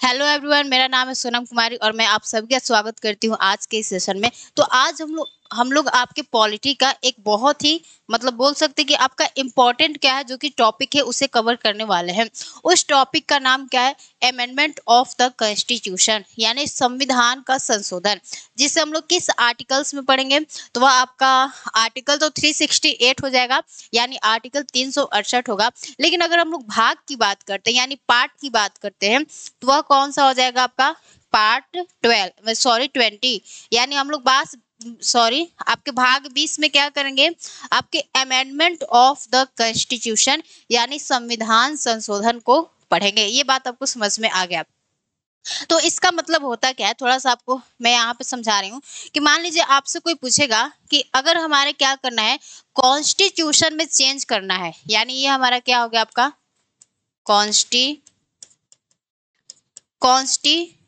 Hello everyone, मेरा नाम है सोनम कुमारी और मैं आप सभी का स्वागत करती हूँ आज के इस सेशन में। तो आज हम लोग आपके पॉलिटी का एक बहुत ही बोल सकते हैं कि आपका इम्पोर्टेंट क्या है जो कि टॉपिक है उसे कवर करने वाले हैं। उस टॉपिक का नाम क्या है? अमेंडमेंट ऑफ द कॉन्स्टिट्यूशन, यानी संविधान का संशोधन, जिसे हम लोग किस आर्टिकल्स में पढ़ेंगे। तो वह आपका आर्टिकल तो 368 हो जाएगा, यानी आर्टिकल 368 होगा। लेकिन अगर हम लोग भाग की बात करते हैं यानी पार्ट की बात करते हैं तो वह कौन सा हो जाएगा आपका? पार्ट 20, यानी हम लोग आपके भाग 20 में क्या करेंगे? आपके अमेंडमेंट ऑफ द कॉन्स्टिट्यूशन यानी संविधान संशोधन को पढ़ेंगे। ये बात आपको समझ में आ गया? तो इसका मतलब होता क्या है, थोड़ा सा आपको मैं यहाँ पे समझा रही हूँ कि मान लीजिए आपसे कोई पूछेगा कि अगर हमारे क्या करना है, कॉन्स्टिट्यूशन में चेंज करना है, यानी ये हमारा क्या हो गया आपका कॉन्स्टिट्यूशन।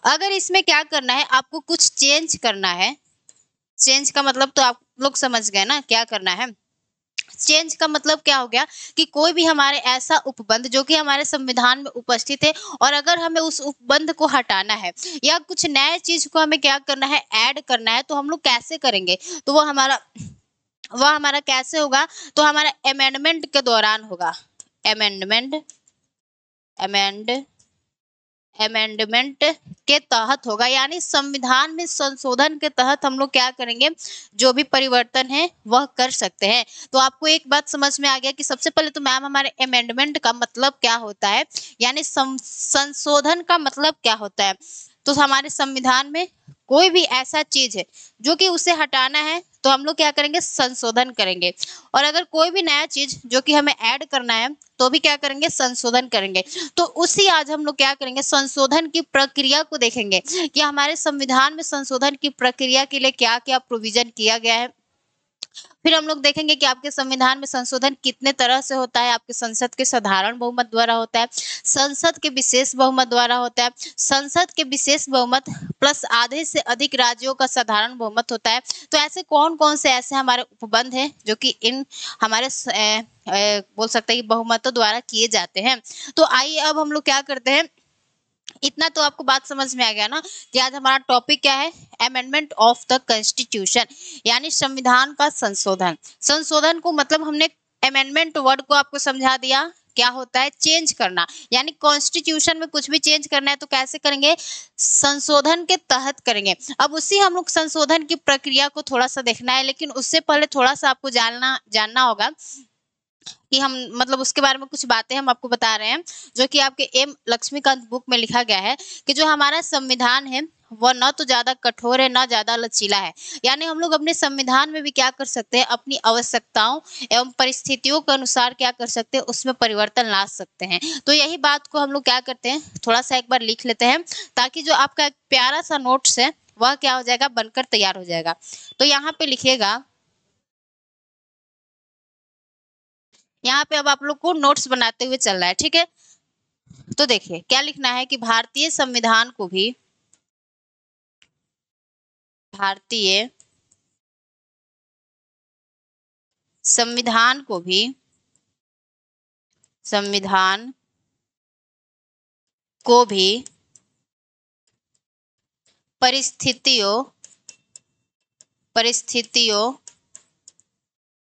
अगर इसमें क्या करना है, आपको कुछ चेंज करना है। चेंज का मतलब तो आप लोग समझ गए ना क्या करना है। चेंज का मतलब क्या हो गया कि कोई भी हमारे ऐसा उपबंध जो कि हमारे संविधान में उपस्थित है और अगर हमें उस उपबंध को हटाना है या कुछ नए चीज को हमें क्या करना है, ऐड करना है, तो हम लोग कैसे करेंगे? तो वह हमारा कैसे होगा? तो हमारा अमेंडमेंट के दौरान होगा। अमेंडमेंट अमेंड अमेंडमेंट के तहत होगा, यानी संविधान में संशोधन के तहत हम लोग क्या करेंगे, जो भी परिवर्तन है वह कर सकते हैं। तो आपको एक बात समझ में आ गया कि सबसे पहले तो मैम हमारे अमेंडमेंट का मतलब क्या होता है, यानी संशोधन का मतलब क्या होता है। तो हमारे संविधान में कोई भी ऐसा चीज है जो कि उसे हटाना है तो हम लोग क्या करेंगे, संशोधन करेंगे। और अगर कोई भी नया चीज जो कि हमें ऐड करना है तो भी क्या करेंगे, संशोधन करेंगे। तो उसी आज हम लोग क्या करेंगे, संशोधन की प्रक्रिया को देखेंगे कि हमारे संविधान में संशोधन की प्रक्रिया के लिए क्या क्या प्रोविजन किया गया है। फिर हम लोग देखेंगे कि आपके संविधान में संशोधन कितने तरह से होता है। आपके संसद के साधारण बहुमत द्वारा होता है, संसद के विशेष बहुमत द्वारा होता है, संसद के विशेष बहुमत प्लस आधे से अधिक राज्यों का साधारण बहुमत होता है। तो ऐसे कौन कौन से ऐसे हमारे उपबंध हैं जो कि इन हमारे बोल सकते हैं कि बहुमतों द्वारा किए जाते हैं। तो आइए अब हम लोग क्या करते हैं, इतना तो आपको बात समझ में आ गया ना कि आज हमारा टॉपिक क्या है, अमेंडमेंट ऑफ द कॉन्स्टिट्यूशन यानी संविधान का संशोधन। संशोधन को मतलब हमने अमेंडमेंट वर्ड को आपको समझा दिया, क्या होता है, चेंज करना। यानी कॉन्स्टिट्यूशन में कुछ भी चेंज करना है तो कैसे करेंगे, संशोधन के तहत करेंगे। अब उसी हम लोग संशोधन की प्रक्रिया को थोड़ा सा देखना है, लेकिन उससे पहले थोड़ा सा आपको जानना होगा कि हम उसके बारे में कुछ बातें हम आपको बता रहे हैं जो कि आपके एम लक्ष्मीकांत बुक में लिखा गया है कि जो हमारा संविधान है वह न तो ज्यादा कठोर है न ज्यादा लचीला है। यानी हम लोग अपने संविधान में भी क्या कर सकते हैं, अपनी आवश्यकताओं एवं परिस्थितियों के अनुसार क्या कर सकते हैं, उसमें परिवर्तन ला सकते हैं। तो यही बात को हम लोग क्या करते हैं, थोड़ा सा एक बार लिख लेते हैं ताकि जो आपका एक प्यारा सा नोट्स है वह क्या हो जाएगा, बनकर तैयार हो जाएगा। तो यहाँ पे लिखिएगा, यहाँ पे अब आप लोग को नोट्स बनाते हुए चलना है, ठीक है। तो देखिए क्या लिखना है कि भारतीय संविधान को भी परिस्थितियों परिस्थितियों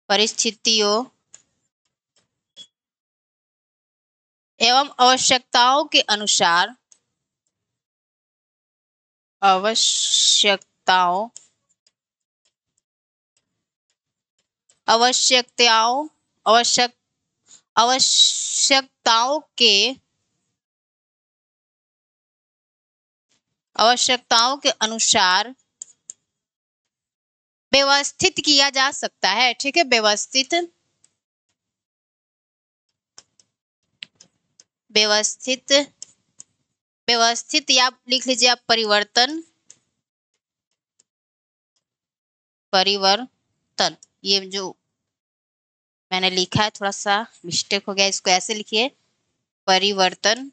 परिस्थितियों एवं आवश्यकताओं आवश्यकताओं आवश्यक आवश्यकताओं के आवश्यकताओं के अनुसार व्यवस्थित किया जा सकता है, ठीक है। व्यवस्थित व्यवस्थित या लिख लीजिए आप परिवर्तन। ये जो मैंने लिखा है थोड़ा सा मिस्टेक हो गया, इसको ऐसे लिखिए, परिवर्तन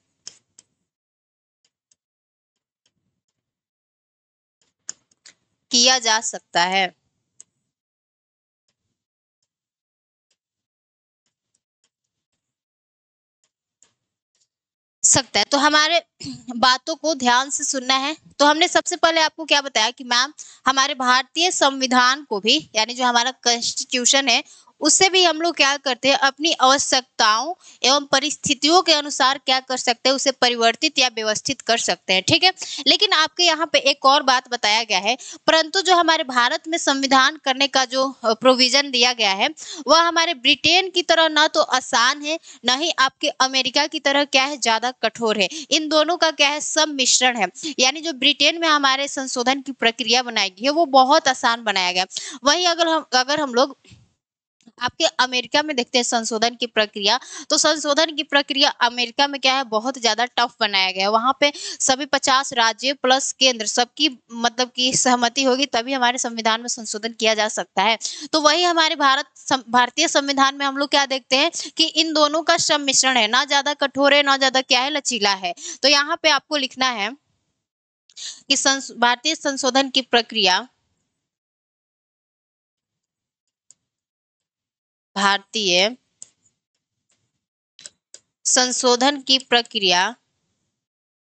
किया जा सकता है। सकता है। तो हमारे बातों को ध्यान से सुनना है। तो हमने सबसे पहले आपको क्या बताया कि मैम हमारे भारतीय संविधान को भी, यानी जो हमारा कॉन्स्टिट्यूशन है, उससे भी हम लोग क्या करते हैं, अपनी आवश्यकताओं एवं परिस्थितियों के अनुसार क्या कर सकते हैं, उसे परिवर्तित या व्यवस्थित कर सकते हैं। ठीक है, लेकिन आपके यहाँ पे एक और बात बताया गया है, परंतु जो हमारे भारत में संविधान करने का जो प्रोविजन दिया गया है, वह हमारे ब्रिटेन की तरह ना तो आसान है, ना ही आपके अमेरिका की तरह क्या है, ज्यादा कठोर है। इन दोनों का क्या है, सम्मिश्रण है। यानी जो ब्रिटेन में हमारे संशोधन की प्रक्रिया बनाई गई है, वो बहुत आसान बनाया गया। वहीं अगर हम लोग आपके अमेरिका में देखते हैं संशोधन की प्रक्रिया, तो संशोधन की प्रक्रिया अमेरिका में क्या है, बहुत ज्यादा टफ बनाया गया है। वहां पे सभी 50 राज्य प्लस केंद्र सबकी मतलब की सहमति होगी, तभी हमारे संविधान में संशोधन किया जा सकता है। तो वही हमारे भारतीय संविधान में हम लोग क्या देखते हैं कि इन दोनों का सम्मिश्रण है, ना ज्यादा कठोर है, ना ज्यादा क्या है, लचीला है। तो यहाँ पे आपको लिखना है कि भारतीय संशोधन की प्रक्रिया, भारतीय संशोधन की प्रक्रिया,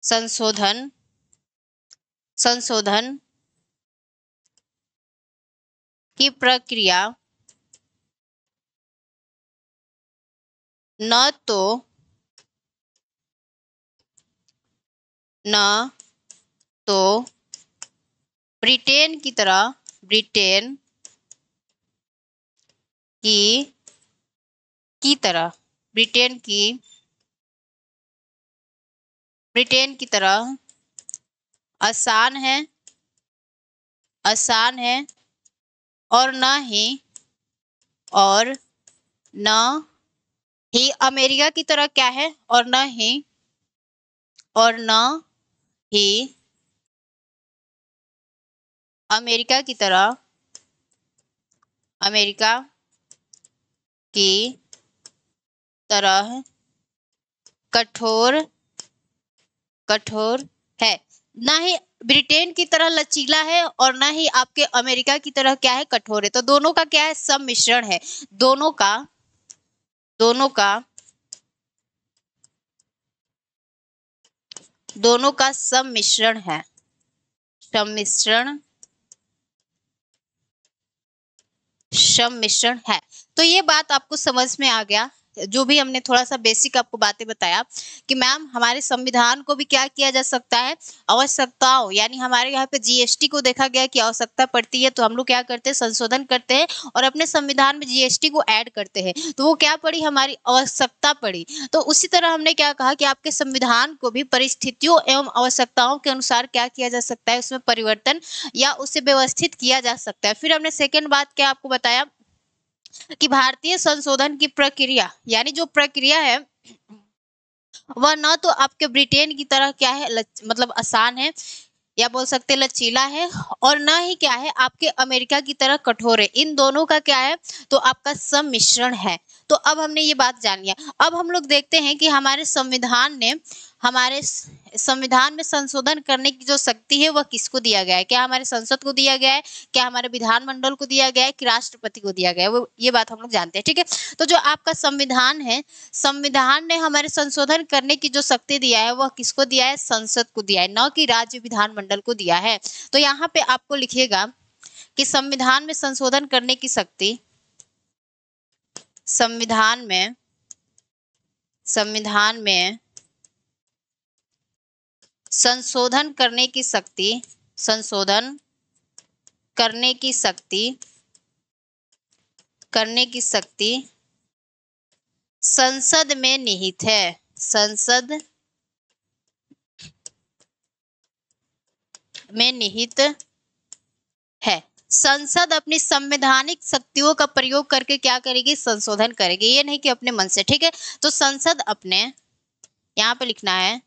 संशोधन संशोधन की प्रक्रिया न तो ब्रिटेन की तरह, ब्रिटेन की तरह, ब्रिटेन की तरह आसान है, आसान है, और न ही अमेरिका की तरह क्या है, और न ही अमेरिका की तरह, अमेरिका की तरह कठोर है, ना ही ब्रिटेन की तरह लचीला है, और ना ही आपके अमेरिका की तरह क्या है, कठोर है। तो दोनों का क्या है, सम्मिश्रण है। दोनों का सम्मिश्रण है, सम्मिश्रण है। तो ये बात आपको समझ में आ गया, जो भी हमने थोड़ा सा बेसिक आपको बातें बताया कि मैम हमारे संविधान को भी क्या किया जा सकता है, आवश्यकताओं, यानी हमारे यहाँ पे जीएसटी को देखा गया कि आवश्यकता पड़ती है, तो हम लोग क्या करते हैं, संशोधन करते हैं और अपने संविधान में जीएसटी को ऐड करते हैं। तो वो क्या पड़ी, हमारी आवश्यकता पड़ी। तो उसी तरह हमने क्या कहा कि आपके संविधान को भी परिस्थितियों एवं आवश्यकताओं के अनुसार क्या किया जा सकता है, उसमें परिवर्तन या उसे व्यवस्थित किया जा सकता है। फिर हमने सेकेंड बात क्या आपको बताया कि भारतीय संशोधन की प्रक्रिया, यानी जो प्रक्रिया है वह न तो आपके ब्रिटेन की तरह क्या है, मतलब आसान है या बोल सकते लचीला है, और ना ही क्या है आपके अमेरिका की तरह कठोर है। इन दोनों का क्या है, तो आपका सम्मिश्रण है। तो अब हमने ये बात जान लिया। अब हम लोग देखते हैं कि हमारे संविधान में संशोधन करने की जो शक्ति है वह किसको दिया गया है, क्या हमारे संसद को दिया गया है, क्या हमारे विधानमंडल को दिया गया है, कि राष्ट्रपति को दिया गया है, वो ये बात हम लोग जानते हैं। ठीक है, तो जो आपका संविधान है, संविधान ने हमारे संशोधन करने की जो शक्ति दिया है वह किसको दिया है, संसद को दिया है, न कि राज्य विधानमंडल को दिया है। तो यहाँ पे आपको लिखिएगा कि संविधान में संशोधन करने की शक्ति, संविधान में संशोधन करने की शक्ति, संशोधन करने की शक्ति संसद में निहित है, संसद में निहित है। संसद अपनी संवैधानिक शक्तियों का प्रयोग करके क्या करेगी, संशोधन करेगी, ये नहीं कि अपने मन से। ठीक है, तो संसद अपने, यहाँ पे लिखना है,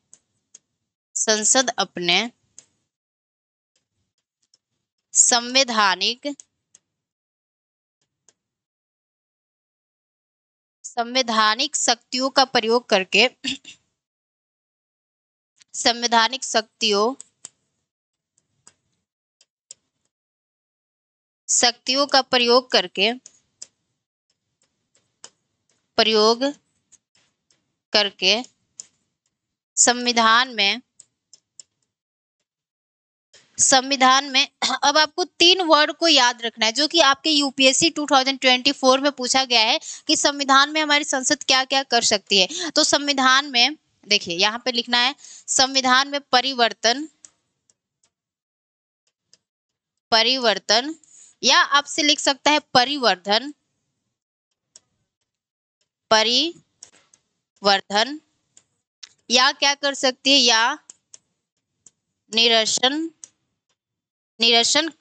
संसद अपने संवैधानिक शक्तियों का प्रयोग करके, संवैधानिक शक्तियों का प्रयोग करके संविधान में अब आपको 3 वर्ड को याद रखना है जो कि आपके यूपीएससी 2024 में पूछा गया है कि संविधान में हमारी संसद क्या क्या कर सकती है। तो संविधान में देखिए यहाँ पे लिखना है संविधान में परिवर्तन या आपसे लिख सकता है परिवर्धन या क्या कर सकती है या निरसन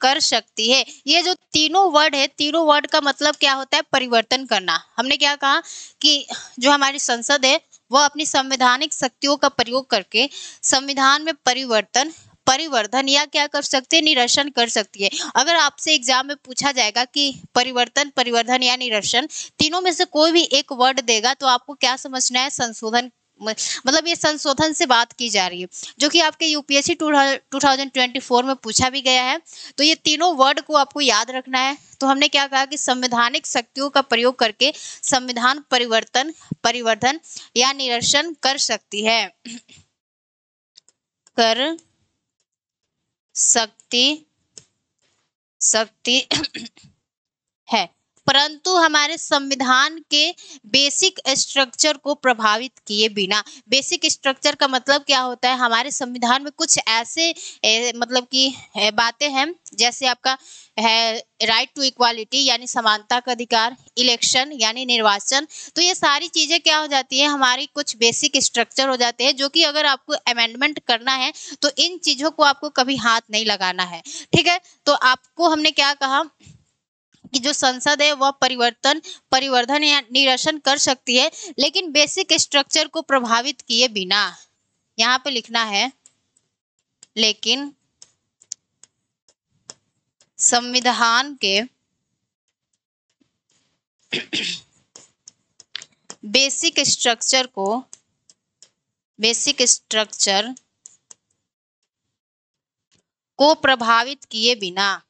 कर सकती है। ये जो तीनों वर्ड है, तीनों वर्ड का मतलब क्या होता है? परिवर्तन करना। हमने क्या कहा कि जो हमारी संसद है वह अपनी संवैधानिक शक्तियों का प्रयोग करके संविधान में परिवर्धन या क्या कर सकते हैं? निरसन कर सकती है। अगर आपसे एग्जाम में पूछा जाएगा कि परिवर्धन या निरसन, तीनों में से कोई भी एक वर्ड देगा तो आपको क्या समझना है? संशोधन, मतलब ये संशोधन से बात की जा रही है, जो कि आपके यूपीएससी 2024 में पूछा भी गया है। तो ये तीनों वर्ड को आपको याद रखना है। तो हमने क्या कहा कि संवैधानिक शक्तियों का प्रयोग करके संविधान परिवर्धन या निरसन कर सकती है, परंतु हमारे संविधान के बेसिक स्ट्रक्चर को प्रभावित किए बिना। बेसिक स्ट्रक्चर का मतलब क्या होता है? हमारे संविधान में कुछ ऐसे मतलब कि बातें हैं, जैसे आपका है राइट टू इक्वालिटी यानी समानता का अधिकार, इलेक्शन यानी निर्वाचन। तो ये सारी चीजें क्या हो जाती है? हमारी कुछ बेसिक स्ट्रक्चर हो जाते हैं, जो कि अगर आपको अमेंडमेंट करना है तो इन चीजों को आपको कभी हाथ नहीं लगाना है। ठीक है, तो आपको हमने क्या कहा कि जो संसद है वह परिवर्धन या निरसन कर सकती है, लेकिन बेसिक स्ट्रक्चर को प्रभावित किए बिना। यहाँ पे लिखना है लेकिन संविधान के बेसिक स्ट्रक्चर को प्रभावित किए बिना।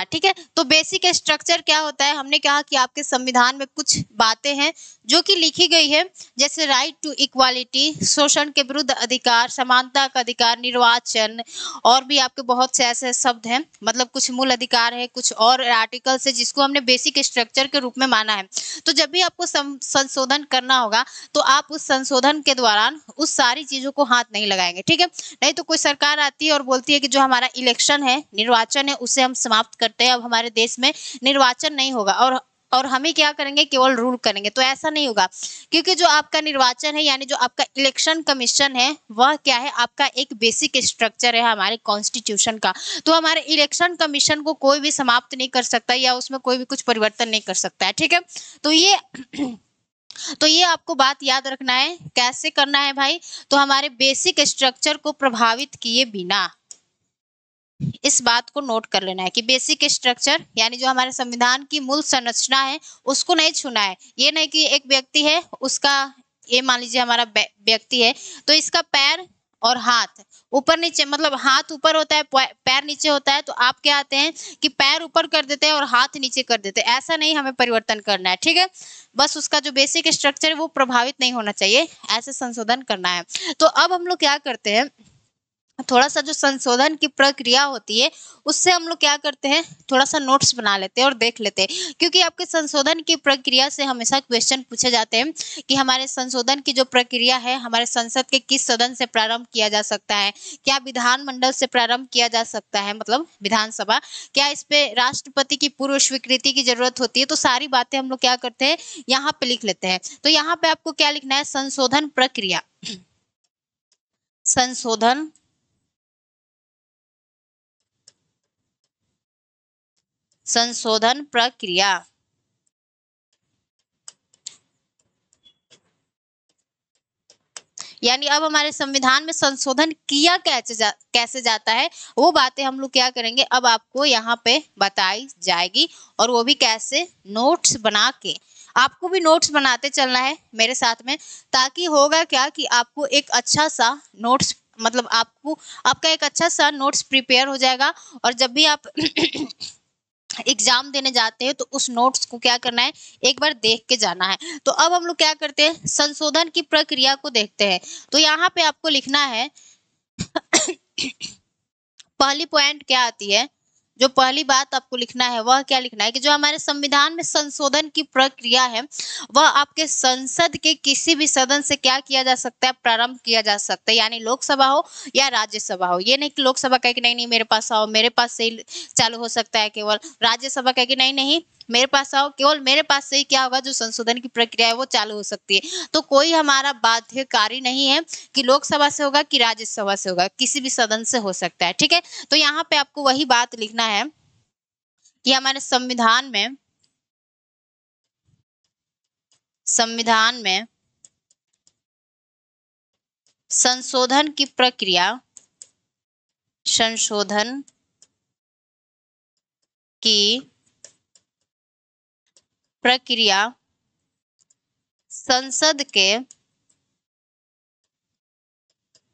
ठीक है, तो बेसिक स्ट्रक्चर क्या होता है? हमने कहा कि आपके संविधान में कुछ बातें हैं जो कि लिखी गई है, जैसे राइट टू इक्वालिटी, शोषण के विरुद्ध अधिकार, समानता का अधिकार, निर्वाचन, और भी आपके बहुत से ऐसे शब्द हैं, मतलब कुछ मूल अधिकार है, कुछ और आर्टिकल्स है जिसको हमने बेसिक स्ट्रक्चर के रूप में माना है। तो जब भी आपको संशोधन करना होगा तो आप उस संशोधन के दौरान उस सारी चीजों को हाथ नहीं लगाएंगे। ठीक है, नहीं तो कोई सरकार आती है और बोलती है कि जो हमारा इलेक्शन है, निर्वाचन है, उसे हम समाप्त करते हैं, अब हमारे देश में निर्वाचन नहीं होगा और हम ही क्या करेंगे? केवल रूल करेंगे। तो ऐसा नहीं होगा, क्योंकि जो आपका निर्वाचन है यानी जो आपका इलेक्शन कमीशन है वह क्या है? आपका एक बेसिक स्ट्रक्चर है हमारे कॉन्स्टिट्यूशन का। तो हमारे इलेक्शन कमीशन को कोई भी समाप्त नहीं कर सकता या उसमें कोई भी कुछ परिवर्तन नहीं कर सकता है। ठीक है, तो ये आपको बात याद रखना है। कैसे करना है भाई? तो हमारे बेसिक स्ट्रक्चर को प्रभावित किए बिना। इस बात को नोट कर लेना है कि बेसिक स्ट्रक्चर यानी जो हमारे संविधान की मूल संरचना है उसको नहीं छूना है। ये नहीं कि एक व्यक्ति है, उसका ये मान लीजिए हमारा व्यक्ति है, तो इसका पैर और हाथ ऊपर नीचे, मतलब हाथ ऊपर होता है, पैर नीचे होता है, तो आप क्या आते हैं कि पैर ऊपर कर देते हैं और हाथ नीचे कर देते हैं। ऐसा नहीं, हमें परिवर्तन करना है। ठीक है, बस उसका जो बेसिक स्ट्रक्चर है वो प्रभावित नहीं होना चाहिए, ऐसे संशोधन करना है। तो अब हम लोग क्या करते हैं, थोड़ा सा जो संशोधन की प्रक्रिया होती है उससे हम लोग क्या करते हैं, थोड़ा सा नोट्स बना लेते हैं और देख लेते हैं, क्योंकि आपके संशोधन की प्रक्रिया से हमेशा क्वेश्चन पूछे जाते हैं कि हमारे संशोधन की जो प्रक्रिया है हमारे संसद के किस सदन से प्रारंभ किया जा सकता है, क्या विधानमंडल से प्रारंभ किया जा सकता है, मतलब विधानसभा, क्या इस पे राष्ट्रपति की पूर्व स्वीकृति की जरूरत होती है। तो सारी बातें हम लोग क्या करते हैं, यहाँ पे लिख लेते हैं। तो यहाँ पे आपको क्या लिखना है? संशोधन प्रक्रिया, संशोधन प्रक्रिया। यानी अब हमारे संविधान में संशोधन किया कैसे जाता है, वो बातें हम लोग क्या करेंगे, अब आपको यहाँ पे बताई जाएगी, और वो भी कैसे? नोट्स बना के। आपको भी नोट्स बनाते चलना है मेरे साथ में, ताकि होगा क्या कि आपको एक अच्छा सा नोट्स, मतलब आपका एक अच्छा सा नोट्स प्रिपेयर हो जाएगा, और जब भी आप एग्जाम देने जाते हैं तो उस नोट्स को क्या करना है, एक बार देख के जाना है। तो अब हम लोग क्या करते हैं, संशोधन की प्रक्रिया को देखते हैं। तो यहाँ पे आपको लिखना है पहली पॉइंट क्या आती है, जो पहली बात आपको लिखना है वह क्या लिखना है कि जो हमारे संविधान में संशोधन की प्रक्रिया है वह आपके संसद के किसी भी सदन से क्या किया जा सकता है, प्रारंभ किया जा सकता है। यानी लोकसभा हो या राज्यसभा हो, ये नहीं कि लोकसभा कहे कि नहीं नहीं मेरे पास आओ, मेरे पास से ही चालू हो सकता है, केवल राज्यसभा कहे कि नहीं नहीं मेरे पास आओ, केवल मेरे पास से ही क्या होगा, जो संशोधन की प्रक्रिया है वो चालू हो सकती है। तो कोई हमारा बाध्यकारी नहीं है कि लोकसभा से होगा कि राज्यसभा से होगा, किसी भी सदन से हो सकता है। ठीक है, तो यहाँ पे आपको वही बात लिखना है कि हमारे संविधान में संशोधन की प्रक्रिया संसद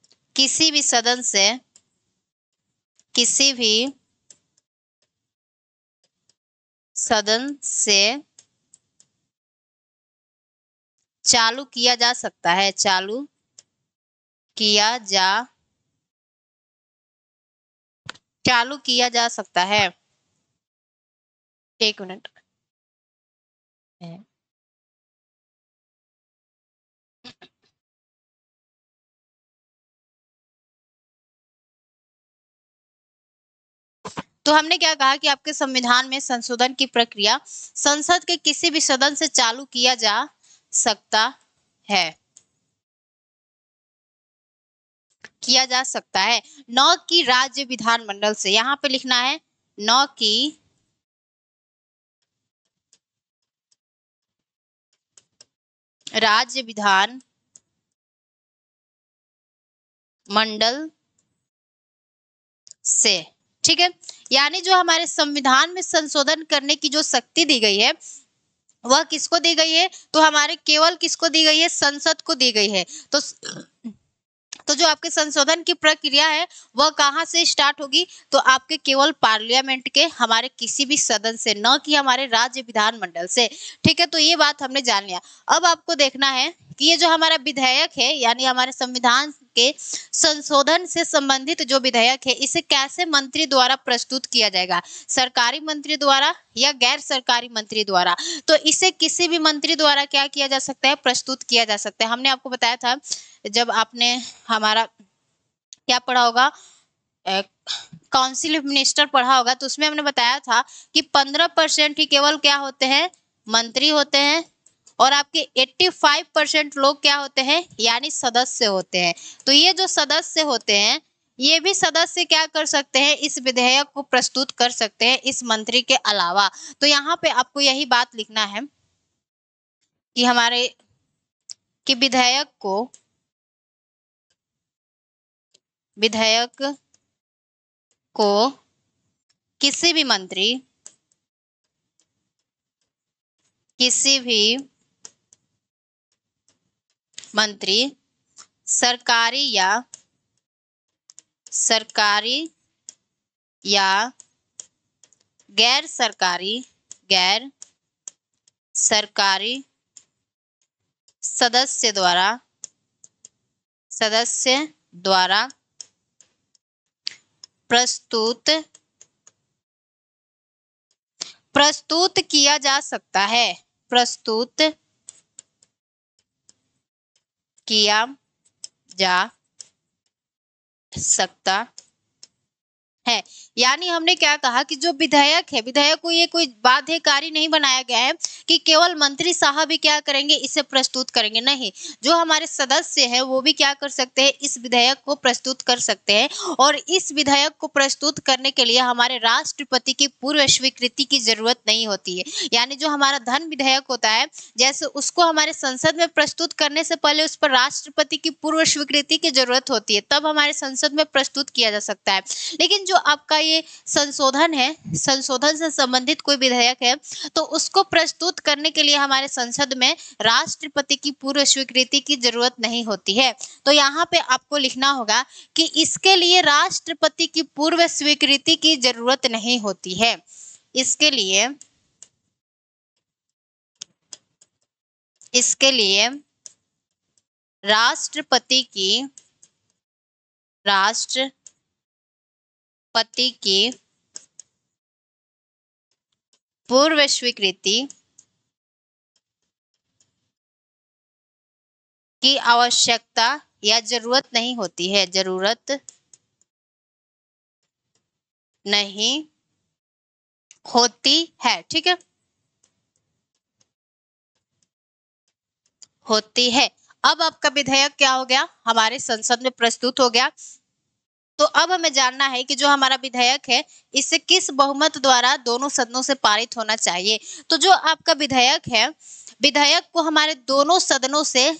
के किसी भी सदन से चालू किया जा सकता है, चालू किया जा सकता है। एक मिनट, तो हमने क्या कहा कि आपके संविधान में संशोधन की प्रक्रिया संसद के किसी भी सदन से चालू किया जा सकता है, न कि राज्य विधानमंडल से। यहाँ पे लिखना है न कि राज्य विधान मंडल से। ठीक है, यानी जो हमारे संविधान में संशोधन करने की जो शक्ति दी गई है वह किसको दी गई है, तो हमारे केवल किसको दी गई है, संसद को दी गई है। तो जो आपके संशोधन की प्रक्रिया है वह कहाँ से स्टार्ट होगी, तो आपके केवल पार्लियामेंट के हमारे किसी भी सदन से, न कि हमारे राज्य विधानमंडल से। ठीक है, तो ये बात हमने जान लिया। अब आपको देखना है कि ये जो हमारा विधेयक है, यानी हमारे संविधान के संशोधन से संबंधित जो विधेयक है, इसे कैसे मंत्री द्वारा प्रस्तुत किया जाएगा, सरकारी मंत्री द्वारा या गैर सरकारी मंत्री द्वारा। तो इसे किसी भी मंत्री द्वारा क्या किया जा सकता है, प्रस्तुत किया जा सकता है। हमने आपको बताया था जब आपने हमारा क्या पढ़ा होगा, काउंसिल ऑफ मिनिस्टर पढ़ा होगा, तो उसमें हमने बताया था कि 15% ही केवल क्या होते हैं, मंत्री होते हैं, और आपके 85% लोग क्या होते हैं, यानी सदस्य होते हैं। तो ये जो सदस्य होते हैं ये भी सदस्य क्या कर सकते हैं, इस विधेयक को प्रस्तुत कर सकते हैं इस मंत्री के अलावा। तो यहाँ पे आपको यही बात लिखना है कि हमारे कि विधेयक को किसी भी मंत्री सरकारी या गैर सरकारी सदस्य द्वारा प्रस्तुत किया जा सकता है, प्रस्तुत किया जा सकता है। यानी हमने क्या कहा कि जो विधेयक है, विधेयक को ये कोई बाध्यकारी नहीं बनाया गया है कि केवल मंत्री साहब ही क्या करेंगे, इसे प्रस्तुत करेंगे, नहीं, जो हमारे सदस्य हैं वो भी क्या कर सकते हैं, इस विधेयक को प्रस्तुत कर सकते हैं। और इस विधेयक को प्रस्तुत करने के लिए हमारे राष्ट्रपति की पूर्व स्वीकृति की जरूरत नहीं होती है। यानी जो हमारा धन विधेयक होता है, जैसे उसको हमारे संसद में प्रस्तुत करने से पहले उस पर राष्ट्रपति की पूर्व स्वीकृति की जरूरत होती है, तब हमारे संसद में प्रस्तुत किया जा सकता है। लेकिन जो आपका ये संशोधन है, संशोधन से संबंधित कोई विधेयक है, तो उसको प्रस्तुत करने के लिए हमारे संसद में राष्ट्रपति की पूर्व स्वीकृति की जरूरत नहीं होती है। तो यहाँ पे आपको लिखना होगा कि इसके लिए राष्ट्रपति की पूर्व स्वीकृति की जरूरत नहीं होती है। इसके लिए राष्ट्रपति की पूर्व स्वीकृति की आवश्यकता या जरूरत नहीं होती है, जरूरत नहीं होती है। ठीक है, होती है। अब आपका विधेयक क्या हो गया, हमारे संसद में प्रस्तुत हो गया। तो अब हमें जानना है कि जो हमारा विधेयक है इसे किस बहुमत द्वारा दोनों सदनों से पारित होना चाहिए। तो जो आपका विधेयक है, विधेयक को हमारे दोनों सदनों से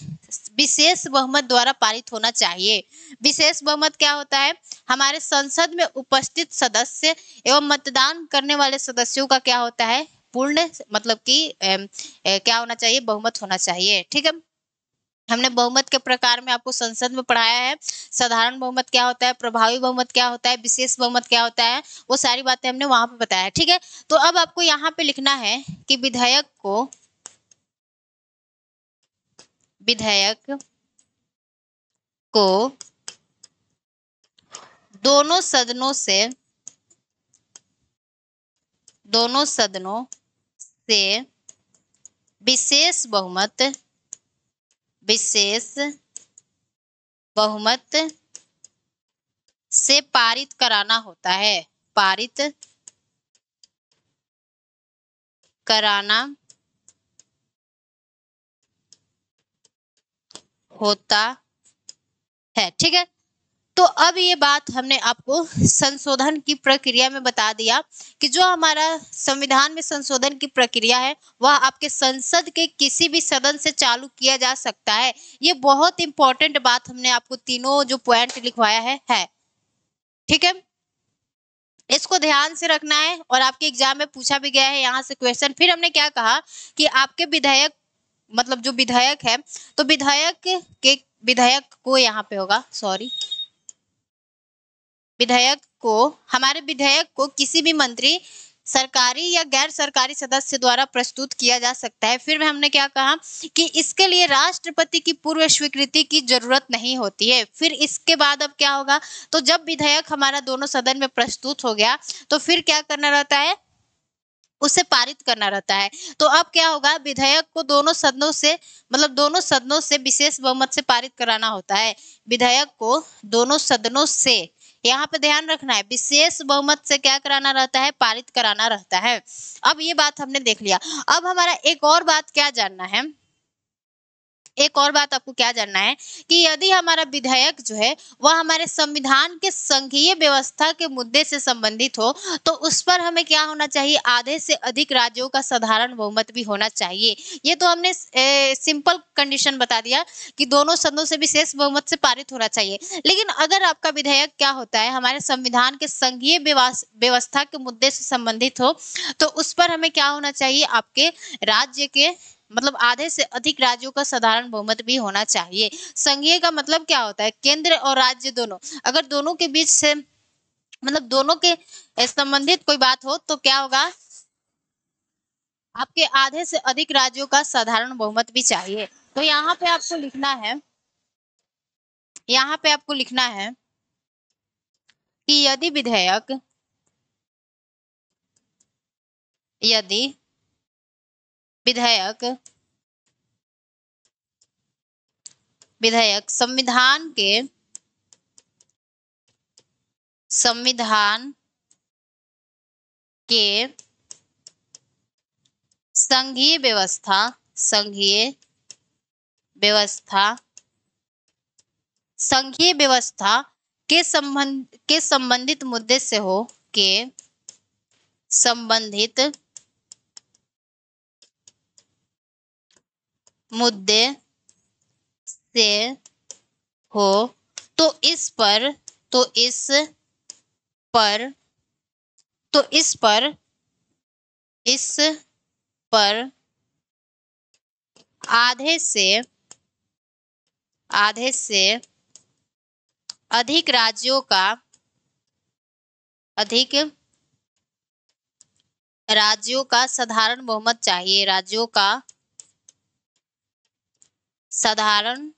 विशेष बहुमत द्वारा पारित होना चाहिए। विशेष बहुमत क्या होता है, हमारे संसद में उपस्थित सदस्य एवं मतदान करने वाले सदस्यों का क्या होता है, पूर्ण मतलब कि क्या होना चाहिए, बहुमत होना चाहिए। ठीक है, हमने बहुमत के प्रकार में आपको संसद में पढ़ाया है। साधारण बहुमत क्या होता है, प्रभावी बहुमत क्या होता है, विशेष बहुमत क्या होता है, वो सारी बातें हमने वहां पे बताया है। ठीक है, तो अब आपको यहाँ पे लिखना है कि विधेयक को दोनों सदनों से विशेष बहुमत से पारित कराना होता है, पारित कराना होता है। ठीक है, तो अब ये बात हमने आपको संशोधन की प्रक्रिया में बता दिया कि जो हमारा संविधान में संशोधन की प्रक्रिया है वह आपके संसद के किसी भी सदन से चालू किया जा सकता है। ये बहुत इंपॉर्टेंट बात हमने आपको तीनों जो पॉइंट लिखवाया है। ठीक है, इसको ध्यान से रखना है और आपके एग्जाम में पूछा भी गया है यहाँ से क्वेश्चन। फिर हमने क्या कहा कि आपके विधेयक मतलब जो विधेयक है, तो विधेयक को यहाँ पे होगा, सॉरी, हमारे विधेयक को किसी भी मंत्री, सरकारी या गैर सरकारी सदस्य द्वारा प्रस्तुत किया जा सकता है। फिर हमने क्या कहा कि इसके लिए राष्ट्रपति की पूर्व स्वीकृति की जरूरत नहीं होती है। फिर इसके बाद अब क्या होगा, तो जब विधेयक हमारा दोनों सदन में प्रस्तुत हो गया तो फिर क्या करना रहता है, उसे पारित करना रहता है। तो अब क्या होगा, विधेयक को दोनों सदनों से विशेष बहुमत से पारित कराना होता है। विधेयक को दोनों सदनों से, यहाँ पे ध्यान रखना है, विशेष बहुमत से क्या कराना रहता है, पारित कराना रहता है। अब ये बात हमने देख लिया। अब हमारा एक और बात क्या जानना है, एक और बात आपको क्या जानना है कि यदि हमारा विधेयक जो है वह हमारे संविधान के संघीय व्यवस्था के मुद्दे से संबंधित हो तो उस पर हमें क्या होना चाहिए, आधे से अधिक राज्यों का साधारण बहुमत भी होना चाहिए। ये तो हमने सिंपल कंडीशन बता दिया कि दोनों सदनों से विशेष बहुमत से पारित होना चाहिए। लेकिन अगर आपका विधेयक क्या होता है, हमारे संविधान के संघीय व्यवस्था के मुद्दे से संबंधित हो तो उस पर हमें क्या होना चाहिए, आपके राज्य के मतलब आधे से अधिक राज्यों का साधारण बहुमत भी होना चाहिए। संघीय का मतलब क्या होता है, केंद्र और राज्य दोनों, अगर दोनों के बीच से मतलब दोनों के संबंधित कोई बात हो तो क्या होगा, आपके आधे से अधिक राज्यों का साधारण बहुमत भी चाहिए। तो यहाँ पे आपको लिखना है, यहाँ पे आपको लिखना है कि यदि विधेयक संविधान के संघीय व्यवस्था के संबंधित मुद्दे से हो, के संबंधित मुद्दे से हो तो इस पर आधे से अधिक राज्यों का राज्यों का साधारण बहुमत चाहिए, राज्यों का साधारण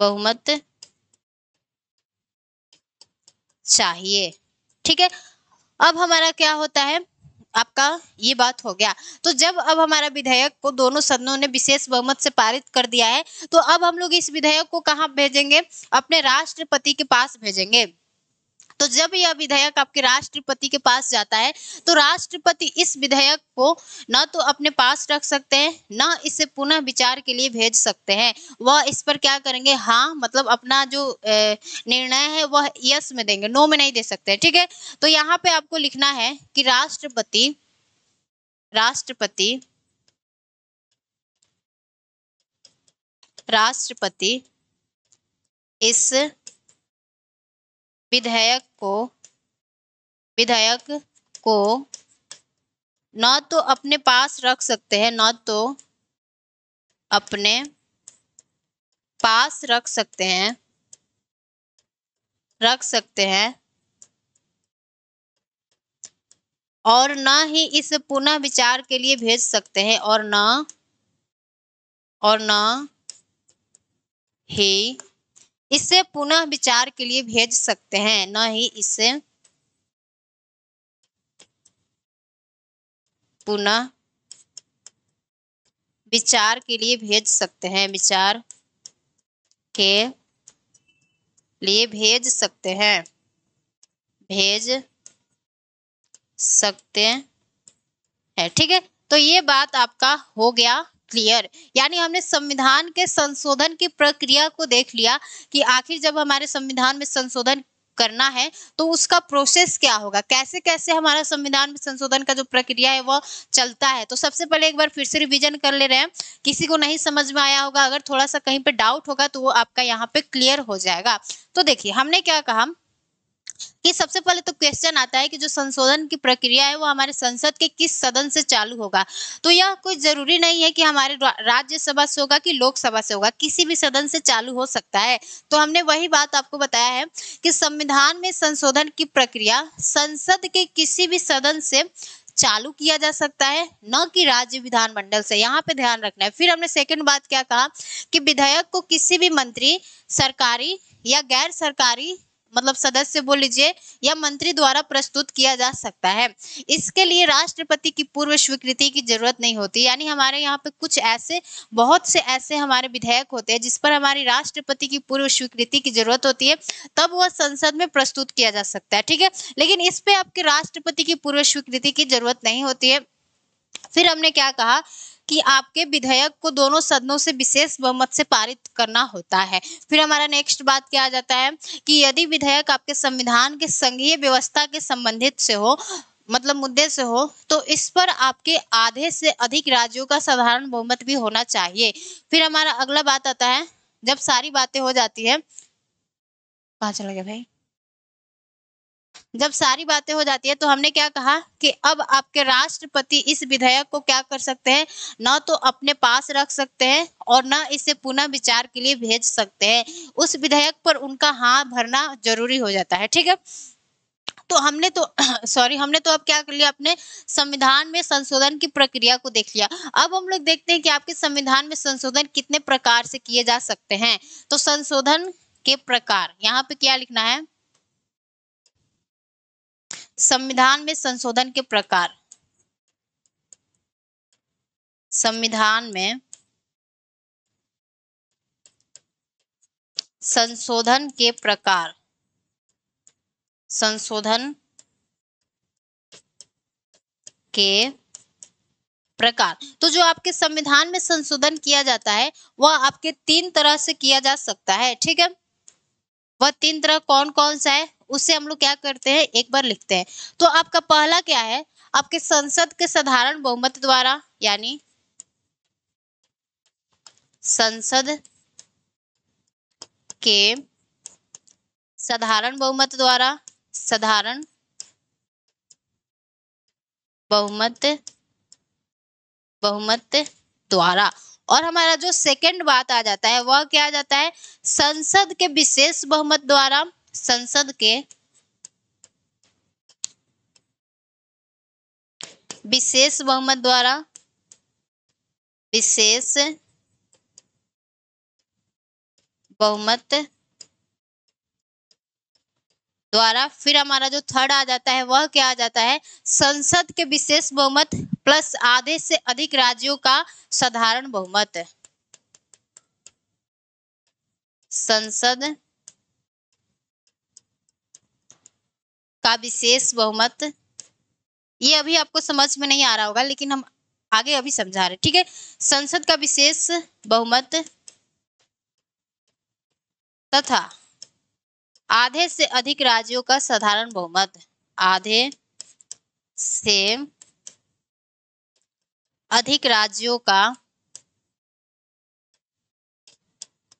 बहुमत चाहिए। ठीक है, अब हमारा क्या होता है, आपका ये बात हो गया। तो जब अब हमारा विधेयक को दोनों सदनों ने विशेष बहुमत से पारित कर दिया है, तो अब हम लोग इस विधेयक को कहाँ भेजेंगे, अपने राष्ट्रपति के पास भेजेंगे। तो जब यह विधेयक आपके राष्ट्रपति के पास जाता है, तो राष्ट्रपति इस विधेयक को न तो अपने पास रख सकते हैं, न इसे पुनः विचार के लिए भेज सकते हैं। वह इस पर क्या करेंगे, हाँ मतलब अपना जो निर्णय है वह यस में देंगे, नो में नहीं दे सकते। ठीक है, तो यहाँ पे आपको लिखना है कि राष्ट्रपति इस विधेयक को न तो अपने पास रख सकते हैं, न तो अपने पास रख सकते हैं और न ही इसे पुनः विचार के लिए भेज सकते हैं, और न ही इसे पुनः विचार के लिए भेज सकते हैं, न ही इसे पुनः विचार के लिए भेज सकते हैं, विचार के लिए भेज सकते हैं। ठीक है, तो ये बात आपका हो गया क्लियर। यानी हमने संविधान के संशोधन की प्रक्रिया को देख लिया कि आखिर जब हमारे संविधान में संशोधन करना है तो उसका प्रोसेस क्या होगा, कैसे कैसे हमारा संविधान में संशोधन का जो प्रक्रिया है वह चलता है। तो सबसे पहले एक बार फिर से रिवीजन कर ले रहे हैं, किसी को नहीं समझ में आया होगा, अगर थोड़ा सा कहीं पे डाउट होगा तो वो आपका यहाँ पे क्लियर हो जाएगा। तो देखिए हमने क्या कहा कि सबसे पहले तो क्वेश्चन आता है कि जो संशोधन की प्रक्रिया है वो हमारे संसद के किस सदन से चालू होगा। तो यह कोई जरूरी नहीं है कि हमारे राज्यसभा से होगा कि लोकसभा से होगा, किसी भी सदन से चालू हो सकता है। तो हमने वही बात आपको बताया है कि संविधान में संशोधन की प्रक्रिया संसद के किसी भी सदन से चालू किया जा सकता है, न कि राज्य विधानमंडल से। यहाँ पे ध्यान रखना है। फिर हमने सेकंड बात क्या कहा कि विधेयक को किसी भी मंत्री, सरकारी या गैर सरकारी मतलब सदस्य बोल लीजिए या मंत्री द्वारा प्रस्तुत किया जा सकता है। इसके लिए राष्ट्रपति की पूर्व स्वीकृति की जरूरत नहीं होती। यानी हमारे यहाँ पे कुछ ऐसे बहुत से ऐसे हमारे विधेयक होते हैं जिस पर हमारी राष्ट्रपति की पूर्व स्वीकृति की जरूरत होती है, तब वह संसद में प्रस्तुत किया जा सकता है। ठीक है, लेकिन इस पे आपके राष्ट्रपति की पूर्व स्वीकृति की जरूरत नहीं होती है। फिर हमने क्या कहा कि आपके विधेयक को दोनों सदनों से विशेष बहुमत से पारित करना होता है। फिर हमारा नेक्स्ट बात क्या आ जाता है कि यदि विधेयक आपके संविधान के संघीय व्यवस्था के संबंधित से हो, मतलब मुद्दे से हो, तो इस पर आपके आधे से अधिक राज्यों का साधारण बहुमत भी होना चाहिए। फिर हमारा अगला बात आता है, जब सारी बातें हो जाती है, कहाँ चला गया भाई, जब सारी बातें हो जाती है तो हमने क्या कहा कि अब आपके राष्ट्रपति इस विधेयक को क्या कर सकते हैं, न तो अपने पास रख सकते हैं और न इसे पुनः विचार के लिए भेज सकते हैं। उस विधेयक पर उनका हाँ भरना जरूरी हो जाता है। ठीक है, तो हमने तो हमने तो अब क्या कर लिया, अपने संविधान में संशोधन की प्रक्रिया को देख लिया। अब हम लोग देखते हैं कि आपके संविधान में संशोधन कितने प्रकार से किए जा सकते हैं। तो संशोधन के प्रकार, यहाँ पे क्या लिखना है, संविधान में संशोधन के प्रकार, संविधान में संशोधन के प्रकार, संशोधन के प्रकार। तो जो आपके संविधान में संशोधन किया जाता है वह आपके 3 तरह से किया जा सकता है। ठीक है, वह 3 तरह कौन कौन सा है उससे हम लोग क्या करते हैं, एक बार लिखते हैं। तो आपका पहला क्या है, आपके संसद के साधारण बहुमत द्वारा, यानी संसद के साधारण बहुमत द्वारा, साधारण बहुमत द्वारा। और हमारा जो सेकंड बात आ जाता है वह क्या आ जाता है, संसद के विशेष बहुमत द्वारा, संसद के विशेष बहुमत द्वारा, विशेष बहुमत द्वारा, फिर हमारा जो थर्ड आ जाता है वह क्या आ जाता है, संसद के विशेष बहुमत प्लस आधे से अधिक राज्यों का साधारण बहुमत। संसद का विशेष बहुमत, ये अभी आपको समझ में नहीं आ रहा होगा लेकिन हम आगे अभी समझा रहे, ठीक है। संसद का विशेष बहुमत तथा आधे से अधिक राज्यों का साधारण बहुमत, आधे से अधिक राज्यों का,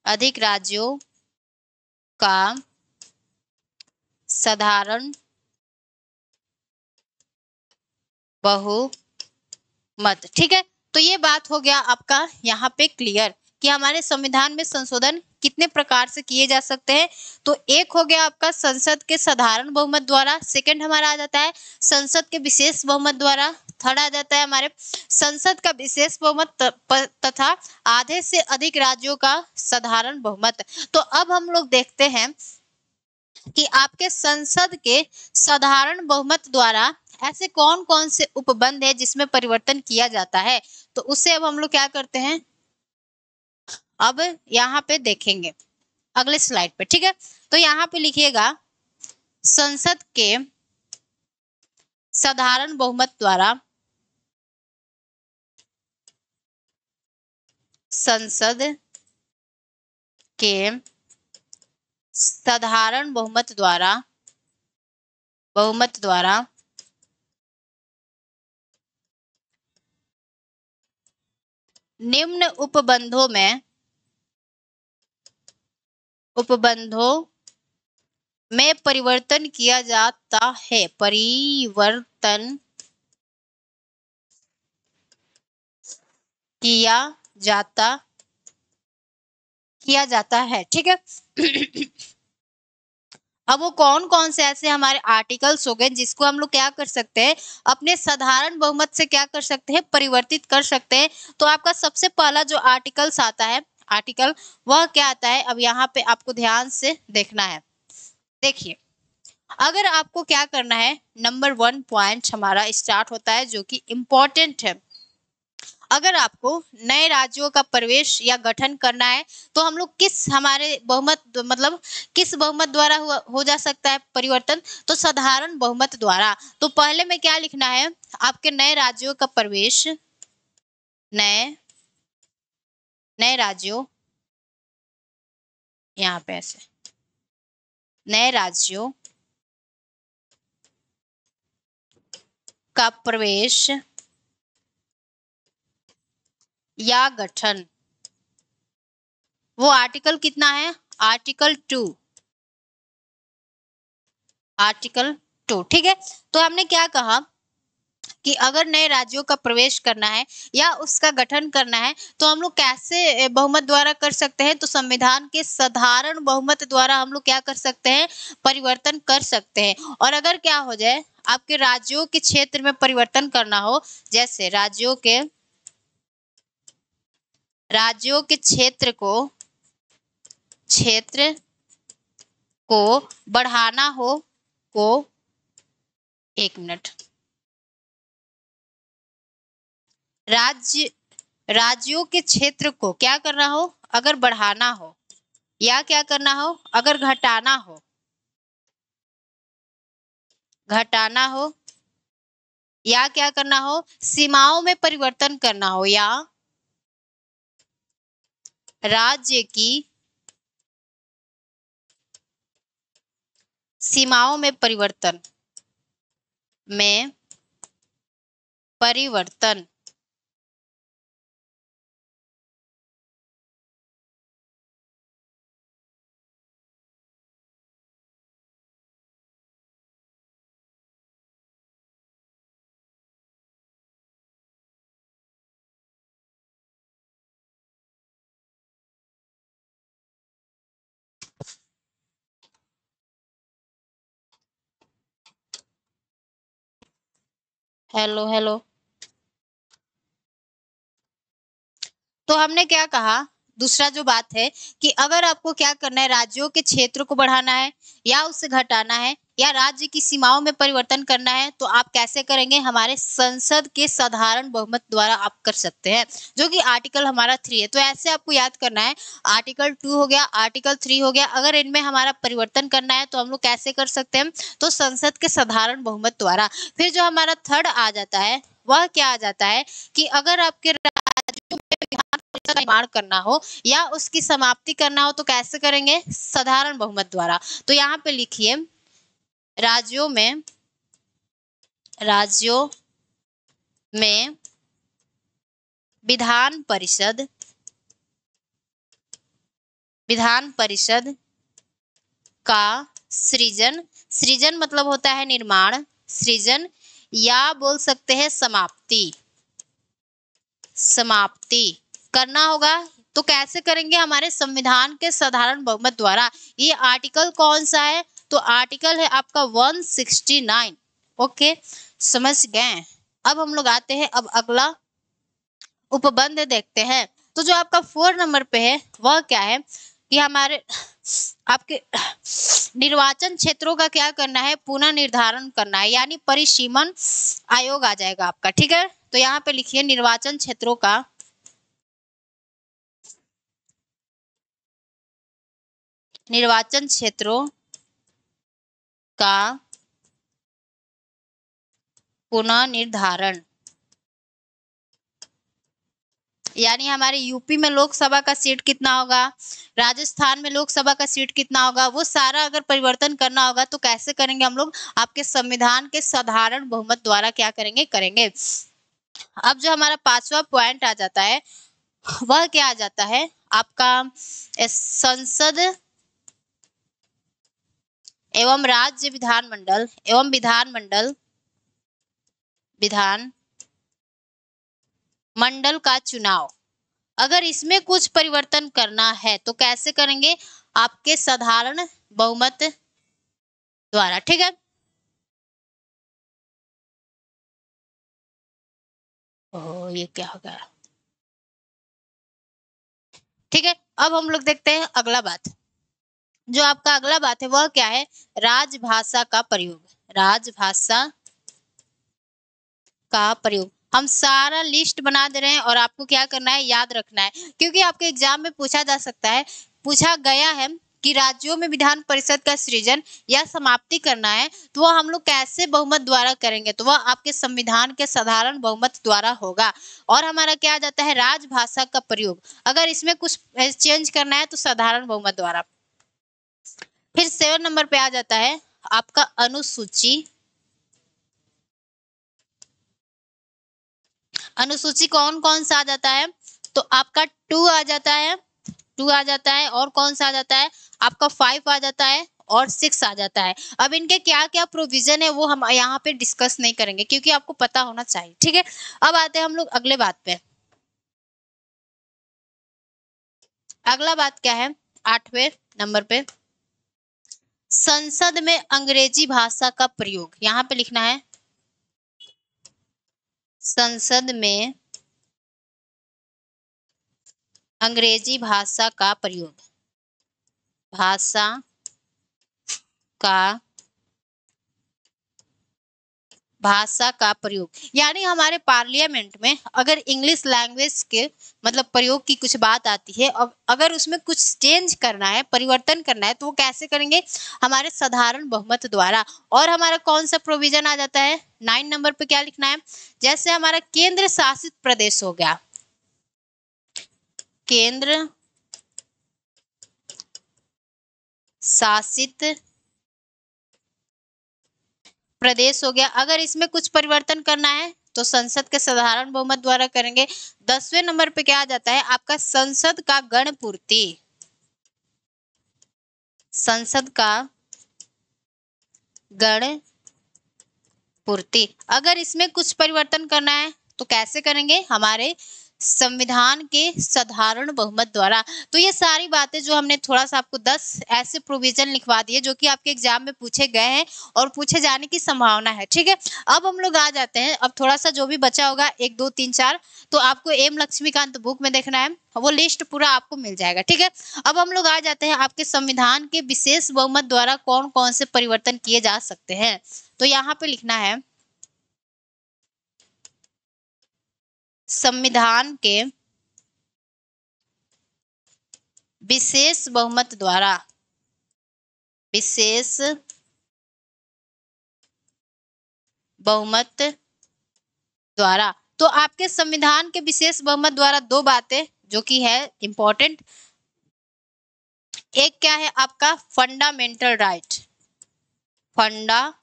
अधिक राज्यों का साधारण बहुमत, ठीक है। तो ये बात हो गया आपका यहाँ पे क्लियर कि हमारे संविधान में संशोधन कितने प्रकार से किए जा सकते हैं। तो एक हो गया आपका संसद के साधारण बहुमत द्वारा, सेकंड हमारा आ जाता है संसद के विशेष बहुमत द्वारा, थर्ड आ जाता है हमारे संसद का विशेष बहुमत तथा आधे से अधिक राज्यों का साधारण बहुमत। तो अब हम लोग देखते हैं कि आपके संसद के साधारण बहुमत द्वारा ऐसे कौन कौन से उपबंध है जिसमें परिवर्तन किया जाता है। तो उससे अब हम लोग क्या करते हैं, अब यहाँ पे देखेंगे अगले स्लाइड पे, ठीक है। तो यहाँ पे लिखिएगा संसद के साधारण बहुमत द्वारा, संसद के साधारण बहुमत द्वारा, बहुमत द्वारा निम्न उपबंधों में, उपबंधों में परिवर्तन किया जाता है, परिवर्तन किया जाता है, ठीक है। अब वो कौन कौन से ऐसे हमारे आर्टिकल्स हो गए जिसको हम लोग क्या कर सकते हैं, अपने साधारण बहुमत से क्या कर सकते हैं, परिवर्तित कर सकते हैं। तो आपका सबसे पहला जो आर्टिकल्स आता है, आर्टिकल वह क्या आता है, अब यहाँ पे आपको ध्यान से देखना है। देखिए अगर आपको क्या करना है, नंबर 1 पॉइंट हमारा स्टार्ट होता है जो कि इम्पोर्टेंट है। अगर आपको नए राज्यों का प्रवेश या गठन करना है तो हम लोग किस हमारे बहुमत मतलब किस बहुमत द्वारा हो जा सकता है परिवर्तन, तो साधारण बहुमत द्वारा। तो पहले में क्या लिखना है, आपके नए राज्यों का प्रवेश, नए नए राज्यों, यहाँ पे ऐसे नए राज्यों का प्रवेश या गठन, वो आर्टिकल कितना है, आर्टिकल 2, आर्टिकल 2, ठीक है। तो हमने क्या कहा कि अगर नए राज्यों का प्रवेश करना है या उसका गठन करना है तो हम लोग कैसे बहुमत द्वारा कर सकते हैं, तो संविधान के साधारण बहुमत द्वारा हम लोग क्या कर सकते हैं, परिवर्तन कर सकते हैं। और अगर क्या हो जाए आपके राज्यों के क्षेत्र में परिवर्तन करना हो, जैसे राज्यों के क्षेत्र को बढ़ाना हो, को एक मिनट, राज्यों के क्षेत्र को क्या करना हो, अगर बढ़ाना हो या क्या करना हो, अगर घटाना हो या क्या करना हो, सीमाओं में परिवर्तन करना हो या राज्य की सीमाओं में परिवर्तन हेलो हेलो तो हमने क्या कहा, दूसरा जो बात है कि अगर आपको क्या करना है, राज्यों के क्षेत्र को बढ़ाना है या उसे घटाना है या राज्य की सीमाओं में परिवर्तन करना है, तो आप कैसे करेंगे, हमारे संसद के साधारण बहुमत द्वारा आप कर सकते हैं, जो कि आर्टिकल हमारा 3 है। तो ऐसे आपको याद करना है, आर्टिकल 2 हो गया, आर्टिकल 3 हो गया, अगर इनमें हमारा परिवर्तन करना है तो हम लोग कैसे कर सकते हैं, तो संसद के साधारण बहुमत द्वारा। फिर जो हमारा थर्ड आ जाता है वह क्या आ जाता है कि अगर आपके राज्यों में विधान परिषद का निर्माण करना हो या उसकी समाप्ति करना हो तो कैसे करेंगे, साधारण बहुमत द्वारा। तो यहाँ पे लिखिए, राज्यों में विधान परिषद का सृजन मतलब होता है निर्माण, सृजन, या बोल सकते हैं समाप्ति करना होगा। तो कैसे करेंगे, हमारे संविधान के साधारण बहुमत द्वारा। ये आर्टिकल कौन सा है, तो आर्टिकल है आपका 169। ओके, समझ गए। अब हम लोग आते हैं, अब अगला उपबंध देखते हैं। तो जो आपका 4 नंबर पे है वह क्या है कि हमारे आपके निर्वाचन क्षेत्रों का क्या करना है, पुनः निर्धारण करना है, यानी परिसीमन आयोग आ जाएगा आपका। ठीक है, तो यहाँ पे लिखिए निर्वाचन क्षेत्रों का पुनः निर्धारण, यानी हमारे यूपी में लोकसभा का सीट कितना होगा, राजस्थान में लोकसभा का सीट कितना होगा, वो सारा अगर परिवर्तन करना होगा तो कैसे करेंगे हम लोग, आपके संविधान के साधारण बहुमत द्वारा क्या करेंगे। अब जो हमारा 5वां पॉइंट आ जाता है वह क्या आ जाता है आपका, संसद एवं राज्य विधानमंडल का चुनाव। अगर इसमें कुछ परिवर्तन करना है तो कैसे करेंगे, आपके साधारण बहुमत द्वारा। ठीक है, ये क्या हो गया। ठीक है, अब हम लोग देखते हैं अगला बात। जो आपका अगला बात है वह क्या है, राजभाषा का प्रयोग। हम सारा लिस्ट बना दे रहे हैं और आपको क्या करना है, याद रखना है, क्योंकि आपके एग्जाम में पूछा गया है कि राज्यों में विधान परिषद का सृजन या समाप्ति करना है तो वह हम लोग कैसे बहुमत द्वारा करेंगे, तो वह आपके संविधान के साधारण बहुमत द्वारा होगा। और हमारा क्या आ जाता है, राजभाषा का प्रयोग, अगर इसमें कुछ चेंज करना है तो साधारण बहुमत द्वारा। फिर 7 नंबर पे आ जाता है आपका अनुसूची कौन कौन सा आ जाता है, तो आपका 2 आ जाता है और कौन सा आ जाता है आपका 5 आ जाता है और 6 आ जाता है। अब इनके क्या क्या प्रोविजन है वो हम यहाँ पे डिस्कस नहीं करेंगे क्योंकि आपको पता होना चाहिए। ठीक है, अब आते हैं हम लोग अगले बात पे। अगला बात क्या है, 8वें नंबर पे, संसद में अंग्रेजी भाषा का प्रयोग। यहाँ पे लिखना है संसद में अंग्रेजी भाषा का प्रयोग, यानी हमारे पार्लियामेंट में अगर इंग्लिश लैंग्वेज के मतलब प्रयोग की कुछ बात आती है और अगर उसमें कुछ चेंज करना है, परिवर्तन करना है, तो वो कैसे करेंगे, हमारे साधारण बहुमत द्वारा। और हमारा कौन सा प्रोविजन आ जाता है, 9 नंबर पे क्या लिखना है, जैसे हमारा केंद्र शासित प्रदेश हो गया, केंद्र शासित प्रदेश हो गया, अगर इसमें कुछ परिवर्तन करना है तो संसद के साधारण बहुमत द्वारा करेंगे। 10वें नंबर पे क्या आ जाता है आपका, संसद का गणपूर्ति, अगर इसमें कुछ परिवर्तन करना है तो कैसे करेंगे, हमारे संविधान के साधारण बहुमत द्वारा। तो ये सारी बातें जो हमने थोड़ा सा आपको 10 ऐसे प्रोविजन लिखवा दिए जो कि आपके एग्जाम में पूछे गए हैं और पूछे जाने की संभावना है। ठीक है, अब हम लोग आ जाते हैं, अब थोड़ा सा जो भी बचा होगा 1 2 3 4 तो आपको एम लक्ष्मीकांत बुक में देखना है, वो लिस्ट पूरा आपको मिल जाएगा। ठीक है, अब हम लोग आ जाते हैं आपके संविधान के विशेष बहुमत द्वारा कौन कौन से परिवर्तन किए जा सकते हैं। तो यहाँ पे लिखना है संविधान के विशेष बहुमत द्वारा, विशेष बहुमत द्वारा। तो आपके संविधान के विशेष बहुमत द्वारा 2 बातें जो कि है इंपॉर्टेंट, एक क्या है आपका फंडामेंटल राइट, फंडामेंटल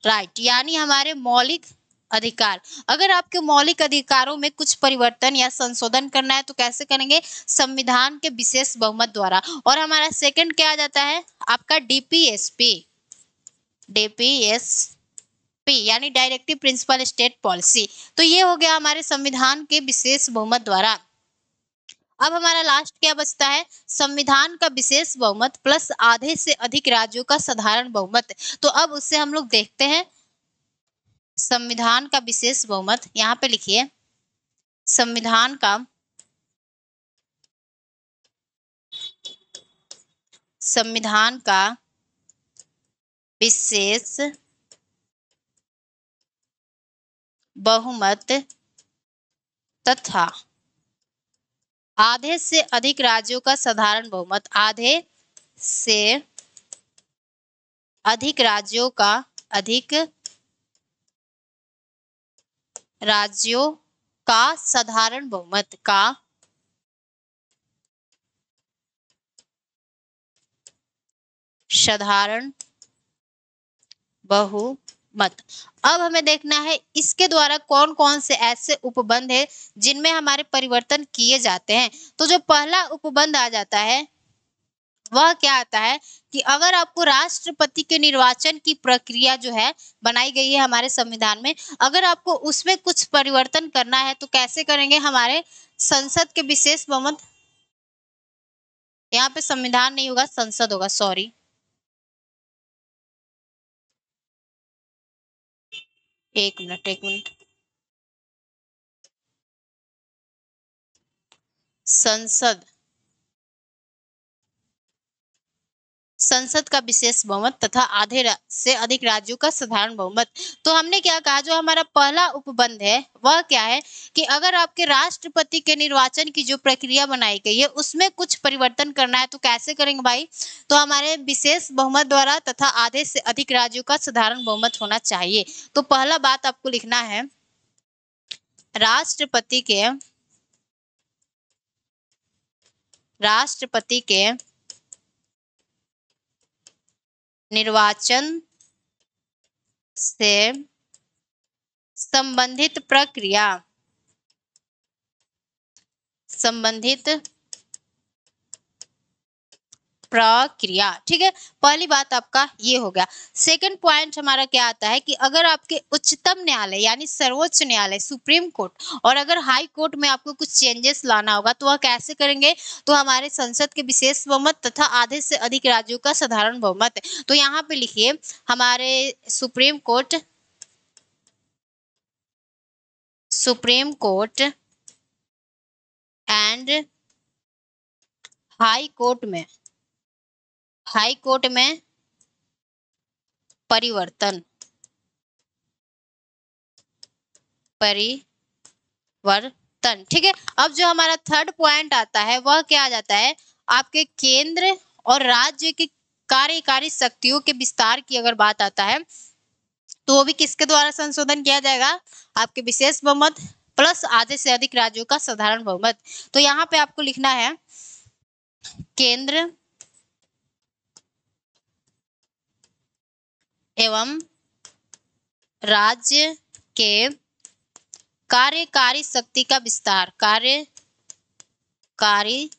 राइट यानी हमारे मौलिक अधिकार। अगर आपके मौलिक अधिकारों में कुछ परिवर्तन या संशोधन करना है तो कैसे करेंगे, संविधान के विशेष बहुमत द्वारा। और हमारा सेकंड क्या आ जाता है आपका डीपीएसपी, डीपीएसपी यानी डायरेक्टिव प्रिंसिपल स्टेट पॉलिसी। तो ये हो गया हमारे संविधान के विशेष बहुमत द्वारा। अब हमारा लास्ट क्या बचता है, संविधान का विशेष बहुमत प्लस आधे से अधिक राज्यों का साधारण बहुमत। तो अब उससे हम लोग देखते हैं संविधान का विशेष बहुमत, यहाँ पे लिखिए संविधान का विशेष बहुमत तथा आधे से अधिक राज्यों का साधारण बहुमत, आधे से अधिक राज्यों का साधारण बहुमत का साधारण बहुमत। अब हमें देखना है इसके द्वारा कौन कौन से ऐसे उपबंध है जिनमें हमारे परिवर्तन किए जाते हैं। तो जो पहला उपबंध आ जाता है वह क्या आता है कि अगर आपको राष्ट्रपति के निर्वाचन की प्रक्रिया जो है बनाई गई है हमारे संविधान में, अगर आपको उसमें कुछ परिवर्तन करना है तो कैसे करेंगे, हमारे संसद के विशेष बहुमत, यहाँ पे संविधान नहीं होगा संसद होगा, सॉरी, एक मिनट, संसद का विशेष बहुमत तथा आधे से अधिक राज्यों का साधारण बहुमत। तो हमने क्या कहा, जो हमारा पहला उपबंध है वह क्या है कि अगर आपके राष्ट्रपति के निर्वाचन की जो प्रक्रिया बनाई गई है उसमें कुछ परिवर्तन करना है तो कैसे करेंगे भाई, तो हमारे विशेष बहुमत द्वारा तथा आधे से अधिक राज्यों का साधारण बहुमत होना चाहिए। तो पहला बात आपको लिखना है राष्ट्रपति के निर्वाचन से संबंधित प्रक्रिया। ठीक है, पहली बात आपका ये हो गया। सेकंड पॉइंट हमारा क्या आता है कि अगर आपके उच्चतम न्यायालय यानी सर्वोच्च न्यायालय सुप्रीम कोर्ट और अगर हाई कोर्ट में आपको कुछ चेंजेस लाना होगा तो वह कैसे करेंगे, तो हमारे संसद के विशेष बहुमत तथा आधे से अधिक राज्यों का साधारण बहुमत। तो यहाँ पे लिखिए हमारे supreme court and high court में परिवर्तन। ठीक है, अब जो हमारा थर्ड पॉइंट आता है वह क्या आ जाता है, आपके केंद्र और राज्य की कार्यकारी शक्तियों के विस्तार की अगर बात आता है तो वो भी किसके द्वारा संशोधन किया जाएगा, आपके विशेष बहुमत प्लस आधे से अधिक राज्यों का साधारण बहुमत। तो यहाँ पे आपको लिखना है केंद्र एवं राज्य के कार्यकारी शक्ति का विस्तार, कार्यकारी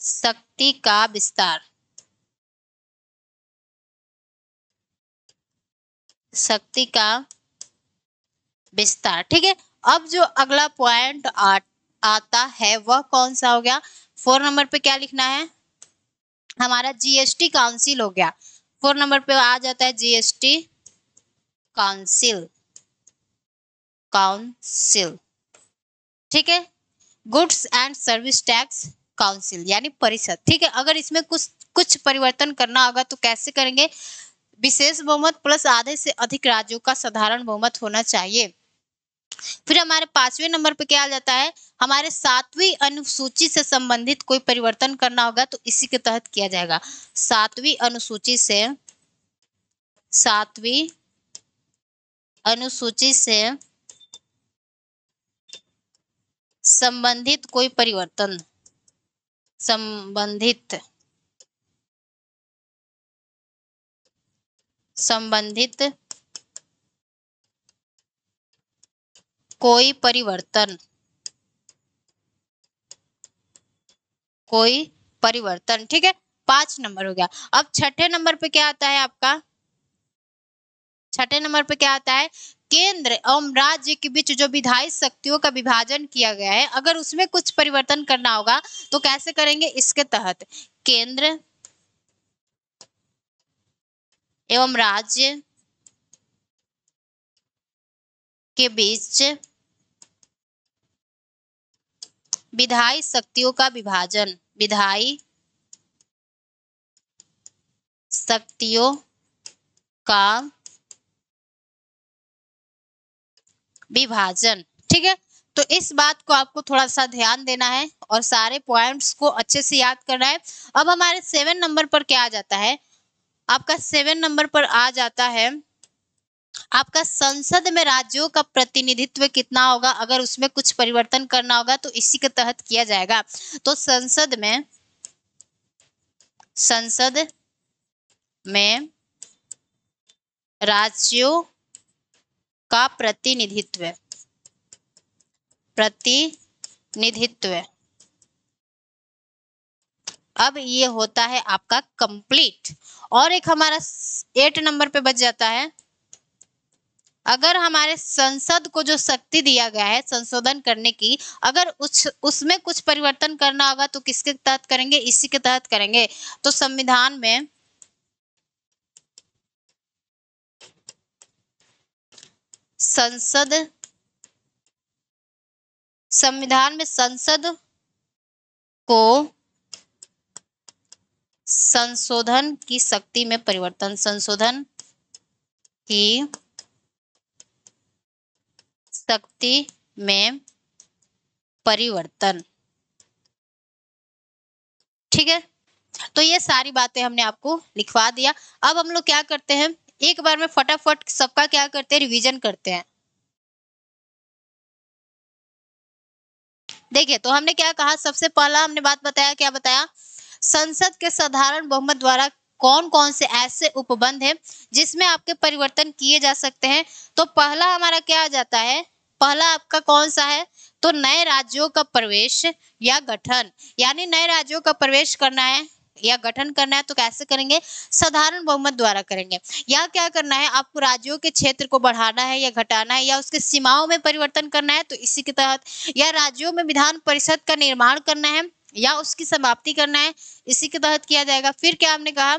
शक्ति का विस्तार। शक्ति का विस्तार। ठीक है, अब जो अगला पॉइंट आता है वह कौन सा हो गया? 4 नंबर पे क्या लिखना है? हमारा जीएसटी काउंसिल हो गया। 4 नंबर पे आ जाता है जीएसटी काउंसिल। काउंसिल, ठीक है, goods and service tax council यानी परिषद। ठीक है, अगर इसमें कुछ कुछ परिवर्तन करना होगा तो कैसे करेंगे? विशेष बहुमत प्लस आधे से अधिक राज्यों का साधारण बहुमत होना चाहिए। फिर हमारे 5वें नंबर पे क्या आ जाता है? हमारे 7वीं अनुसूची से संबंधित कोई परिवर्तन करना होगा तो इसी के तहत किया जाएगा। 7वीं अनुसूची से 7वीं अनुसूची से संबंधित कोई परिवर्तन, संबंधित कोई परिवर्तन, कोई परिवर्तन। ठीक है, 5 नंबर हो गया। अब 6ठे नंबर पे क्या आता है आपका? 6ठे नंबर पे क्या आता है? केंद्र एवं राज्य के बीच जो विधायी शक्तियों का विभाजन किया गया है, अगर उसमें कुछ परिवर्तन करना होगा तो कैसे करेंगे? इसके तहत केंद्र एवं राज्य के बीच विधायी शक्तियों का विभाजन, विधायी शक्तियों का विभाजन। ठीक है, तो इस बात को आपको थोड़ा सा ध्यान देना है और सारे पॉइंट्स को अच्छे से याद करना है। अब हमारे 7 नंबर पर क्या आ जाता है? आपका 7 नंबर पर आ जाता है आपका संसद में राज्यों का प्रतिनिधित्व कितना होगा? अगर उसमें कुछ परिवर्तन करना होगा तो इसी के तहत किया जाएगा। तो संसद में राज्यों का प्रतिनिधित्व अब ये होता है आपका कंप्लीट। और एक हमारा 8 नंबर पे बच जाता है, अगर हमारे संसद को जो शक्ति दिया गया है संशोधन करने की, अगर उसमें कुछ परिवर्तन करना होगा तो किसके तहत करेंगे? इसी के तहत करेंगे। तो संविधान में संसद को संशोधन की शक्ति में परिवर्तन, संशोधन की शक्ति में परिवर्तन। ठीक है, तो ये सारी बातें हमने आपको लिखवा दिया। अब हम लोग क्या करते हैं, एक बार में फटाफट सबका क्या करते हैं, रिवीजन करते हैं। देखिए, तो हमने क्या कहा? सबसे पहला हमने बात बताया, क्या बताया? संसद के साधारण बहुमत द्वारा कौन कौन से ऐसे उपबंध हैं जिसमें आपके परिवर्तन किए जा सकते हैं? तो पहला हमारा क्या आ जाता है? पहला आपका कौन सा है? तो नए राज्यों का प्रवेश या गठन, यानी नए राज्यों का प्रवेश करना है या गठन करना है तो कैसे करेंगे? साधारण बहुमत द्वारा करेंगे। या क्या करना है? आपको राज्यों के क्षेत्र को बढ़ाना है या घटाना है या उसके सीमाओं में परिवर्तन करना है तो इसी के तहत, या राज्यों में विधान परिषद का निर्माण करना है या उसकी समाप्ति करना है, इसी के तहत किया जाएगा। फिर क्या हमने कहा?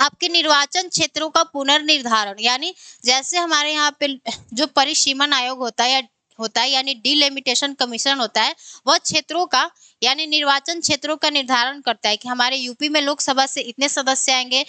आपके निर्वाचन क्षेत्रों का पुनर्निर्धारण, यानी जैसे हमारे यहाँ पे जो परिसीमन आयोग होता है यानी डिलिमिटेशन कमीशन होता है, वह क्षेत्रों का यानी निर्वाचन क्षेत्रों का निर्धारण करता है कि हमारे यूपी में लोकसभा से इतने सदस्य आएंगे,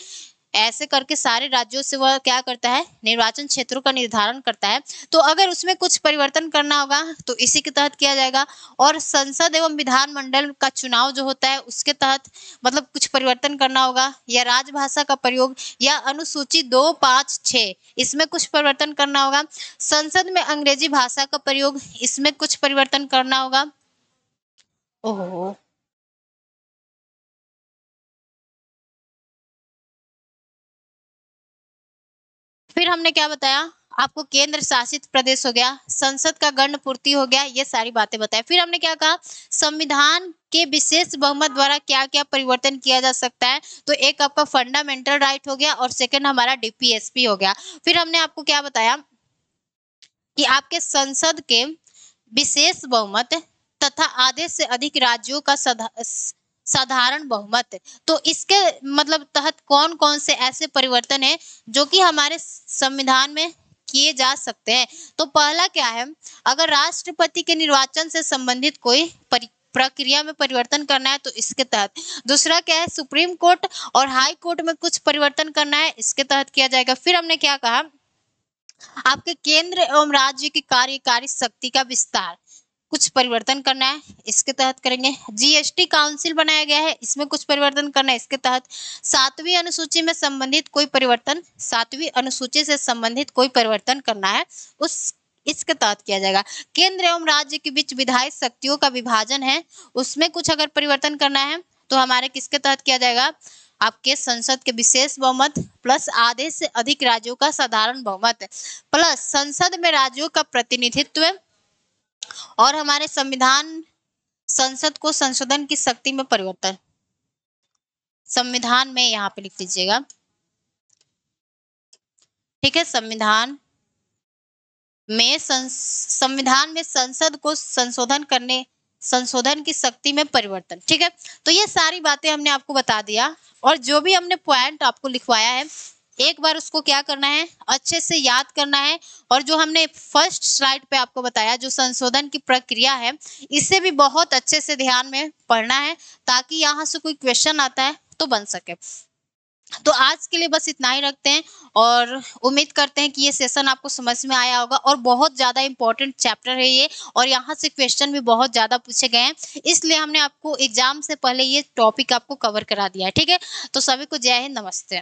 ऐसे करके सारे राज्यों से वह क्या करता है? निर्वाचन क्षेत्रों का निर्धारण करता है। तो अगर उसमें कुछ परिवर्तन करना होगा तो इसी के तहत किया जाएगा। और संसद एवं विधानमंडल का चुनाव जो होता है उसके तहत मतलब कुछ परिवर्तन करना होगा, या राजभाषा का प्रयोग, या अनुसूची 2, 5, 6 इसमें कुछ परिवर्तन करना होगा। संसद में अंग्रेजी भाषा का प्रयोग, इसमें कुछ परिवर्तन करना होगा। ओहो, फिर हमने क्या बताया आपको, केंद्र शासित प्रदेश हो गया, संसद का गण पूर्ति हो गया, ये सारी बातें बताया। फिर हमने क्या कहा, संविधान के विशेष बहुमत द्वारा क्या क्या परिवर्तन किया जा सकता है, तो एक आपका फंडामेंटल राइट हो गया और सेकंड हमारा डीपीएसपी हो गया। फिर हमने आपको क्या बताया कि आपके संसद के विशेष बहुमत तथा आधे से अधिक राज्यों का साधारण बहुमत, तो इसके मतलब तहत कौन कौन से ऐसे परिवर्तन है जो कि हमारे संविधान में किए जा सकते हैं। तो पहला क्या है, अगर राष्ट्रपति के निर्वाचन से संबंधित कोई प्रक्रिया में परिवर्तन करना है तो इसके तहत। दूसरा क्या है, सुप्रीम कोर्ट और हाई कोर्ट में कुछ परिवर्तन करना है, इसके तहत किया जाएगा। फिर हमने क्या कहा, आपके केंद्र एवं राज्य की कार्यकारी शक्ति का विस्तार, कुछ परिवर्तन करना है, इसके तहत करेंगे। जीएसटी काउंसिल बनाया गया है, इसमें कुछ परिवर्तन करना है, इसके तहत। 7वीं अनुसूची में संबंधित कोई परिवर्तन, 7वीं अनुसूची से संबंधित कोई परिवर्तन करना है, इसके तहत किया जाएगा। केंद्र एवं राज्य के बीच विधायी शक्तियों का विभाजन है, उसमें कुछ अगर परिवर्तन करना है तो हमारे किसके तहत किया जाएगा, आपके संसद के विशेष बहुमत प्लस आधे से अधिक राज्यों का साधारण बहुमत प्लस संसद में राज्यों का प्रतिनिधित्व और हमारे संविधान संसद को संशोधन की शक्ति में परिवर्तन। संविधान में यहाँ पे लिख लीजिएगा, ठीक है, संविधान में संसद को संशोधन की शक्ति में परिवर्तन, ठीक है। तो ये सारी बातें हमने आपको बता दिया और जो भी हमने पॉइंट आपको लिखवाया है एक बार उसको क्या करना है, अच्छे से याद करना है। और जो हमने फर्स्ट स्लाइड पे आपको बताया जो संशोधन की प्रक्रिया है, इसे भी बहुत अच्छे से ध्यान में पढ़ना है ताकि यहाँ से कोई क्वेश्चन आता है तो बन सके। तो आज के लिए बस इतना ही रखते हैं और उम्मीद करते हैं कि ये सेशन आपको समझ में आया होगा। और बहुत ज़्यादा इंपॉर्टेंट चैप्टर है ये और यहाँ से क्वेश्चन भी बहुत ज़्यादा पूछे गए हैं, इसलिए हमने आपको एग्जाम से पहले ये टॉपिक आपको कवर करा दिया है, ठीक है। तो सभी को जय हिंद, नमस्ते।